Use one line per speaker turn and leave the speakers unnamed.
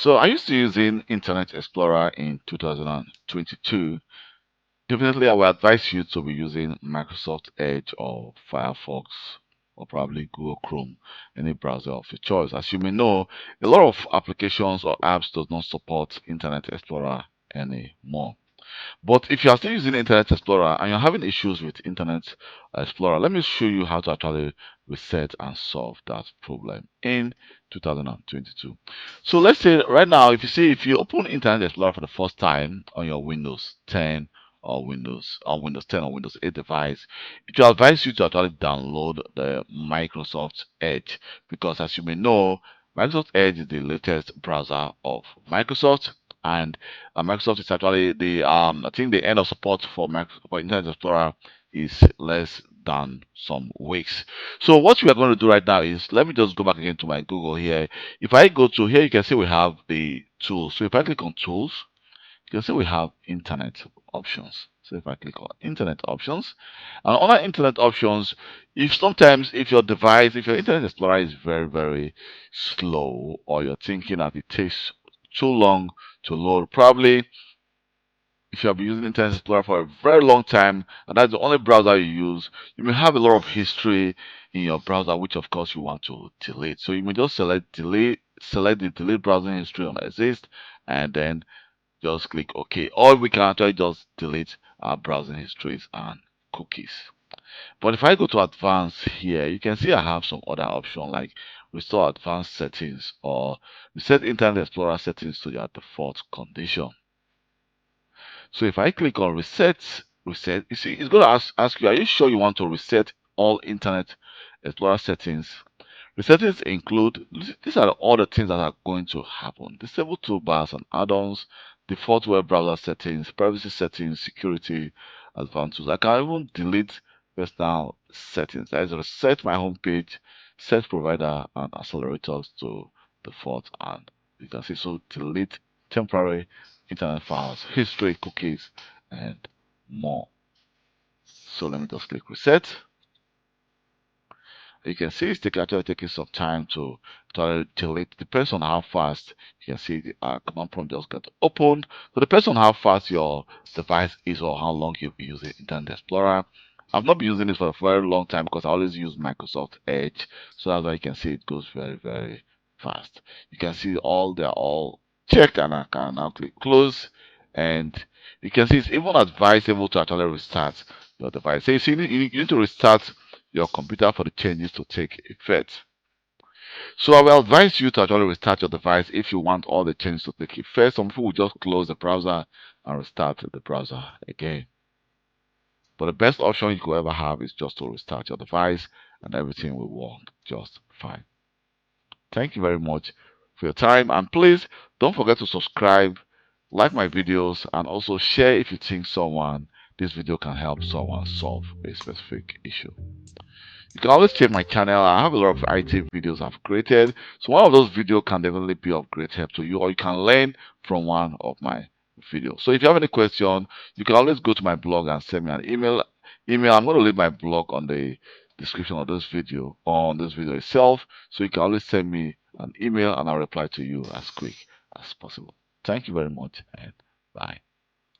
So I used to using Internet Explorer in 2022. Definitely, I would advise you to be using Microsoft Edge or Firefox or probably Google Chrome, any browser of your choice. As you may know, a lot of applications or apps does not support Internet Explorer anymore. But if you are still using Internet Explorer and you're having issues with Internet Explorer, let me show you how to actually reset and solve that problem in 2022. So let's say right now, if you open Internet Explorer for the first time on your Windows 10 or Windows 10 or Windows 8 device, it will advise you to actually download the Microsoft Edge because as you may know, Microsoft Edge is the latest browser of Microsoft, and Microsoft is actually the I think the end of support for for Internet Explorer is less than some weeks. So what we are going to do right now is let me just go back again to my Google here. If I go to here, you can see we have the tools. So if I click on tools, you can see we have internet options. So if I click on internet options, and on our internet options, if your device, if your Internet Explorer is very slow, or you're thinking that it takes too long to load, probably if you have been using Internet Explorer for a very long time and that's the only browser you use, you may have a lot of history in your browser, which of course you want to delete. So you may just select the delete browsing history on exist, and then just click OK. Or we can actually just delete our browsing histories and cookies. But if I go to advanced here, you can see I have some other options like restore advanced settings or reset Internet Explorer settings to their default condition. So if I click on reset, you see, it's going to ask you, are you sure you want to reset all Internet Explorer settings? The settings include, these are all the things that are going to happen. Disable toolbars and add-ons, default web browser settings, privacy settings, security, advanced tools. I can even delete personal settings. That is reset my home page, set provider and accelerators to default. And you can see, so delete temporary internet files, history, cookies, and more. So let me just click reset. You can see it's actually taking some time to delete. Depends on how fast you can see the command prompt just got opened. So depends on how fast your device is or how long you've been using Internet Explorer. I've not been using this for a very long time because I always use Microsoft Edge. So that's why you can see it goes very fast. You can see they're all checked, and I can now click close. And you can see it's even advisable to actually restart your device. So you need to restart your computer for the changes to take effect. So I will advise you to actually restart your device if you want all the changes to take effect. Some people will just close the browser and restart the browser again. But the best option you could ever have is just to restart your device and everything will work just fine. Thank you very much for your time, and please don't forget to subscribe, like my videos, and also share if you think this video can help someone solve a specific issue. You can always check my channel. I have a lot of IT videos I've created. So one of those videos can definitely be of great help to you, or you can learn from one of my videos. So if you have any question, you can always go to my blog and send me an email. I'm going to leave my blog on the description of this video, on this video itself. So you can always send me an email and I'll reply to you as quick as possible. Thank you very much and bye.